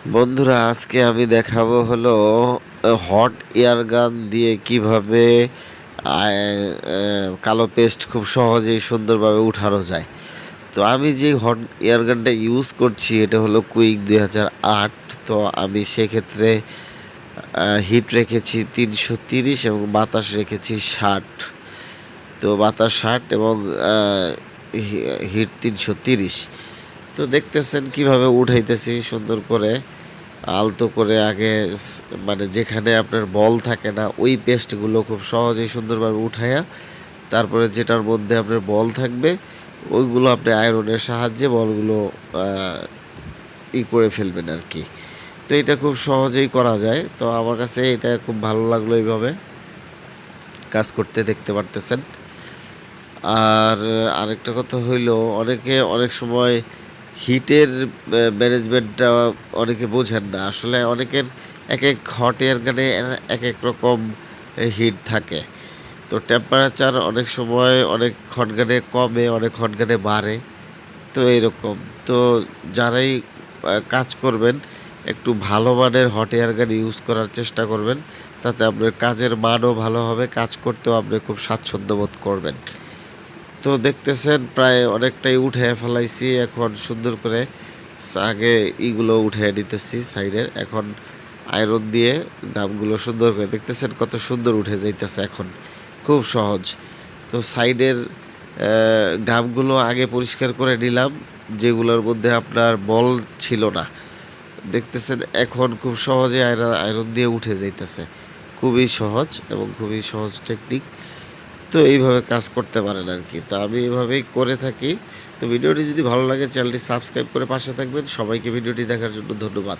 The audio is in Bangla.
বন্ধুরা, আজকে আমি দেখাবো হলো হট এয়ার গান দিয়ে কিভাবে কালো পেস্ট খুব সহজেই সুন্দরভাবে উঠানো যায়। তো আমি যে হট এয়ার গানটা ইউজ করছি এটা হলো কুইক 2008। তো আমি সেক্ষেত্রে হিট রেখেছি 330 এবং বাতাস রেখেছি 60। তো বাতাস 60 এবং হিট 330। তো দেখতেছেন কিভাবে উঠাইতেছি সুন্দর করে আলতো করে আগে মানে যেখানে আপনার বল থাকে না ওই পেস্টগুলো খুব সহজেই সুন্দরভাবে উঠাইয়া তারপরে যেটার মধ্যে আপনার বল থাকবে ওইগুলো আপনি আয়রনের সাহায্যে বলগুলো করে ফেলবেন আর কি। তো এটা খুব সহজেই করা যায়। তো আমার কাছে এটা খুব ভালো লাগলো এইভাবে কাজ করতে, দেখতে পারতেছেন। আর আরেকটা কথা হইলো অনেকে অনেক সময় হিটের ম্যানেজমেন্টটা অনেকে বোঝেন না। আসলে অনেকের একেক হট এয়ার গানে একেক রকম হিট থাকে। তো টেম্পারেচার অনেক সময় অনেক হট গানে কমে, অনেক হট গানে বাড়ে। তো এইরকম। তো যারাই কাজ করবেন একটু ভালো মানের হট এয়ার গান ইউজ করার চেষ্টা করবেন। তাতে আপনার কাজের মানও ভালো হবে, কাজ করতেও আপনি খুব স্বাচ্ছন্দ্য বোধ করবেন। তো দেখতেছেন প্রায় অনেকটাই উঠে ফেলাইছি। এখন সুন্দর করে আগে ইগুলো উঠে নিতেছি সাইডের। এখন আয়রন দিয়ে গামগুলো সুন্দর করে দেখতেছেন কত সুন্দর উঠে যাইতেছে এখন। খুব সহজ। তো সাইডের গামগুলো আগে পরিষ্কার করে নিলাম, যেগুলোর মধ্যে আপনার বল ছিল না। দেখতেছেন এখন খুব সহজে আয়রন দিয়ে উঠে যাইতেছে। খুবই সহজ এবং খুবই সহজ টেকনিক। তো এইভাবে কাজ করতে পারেন আর কি। তো আমি এভাবেই করে থাকি। তো ভিডিওটি যদি ভালো লাগে চ্যানেলটি সাবস্ক্রাইব করে পাশে থাকবেন। সবাইকে ভিডিওটি দেখার জন্য ধন্যবাদ।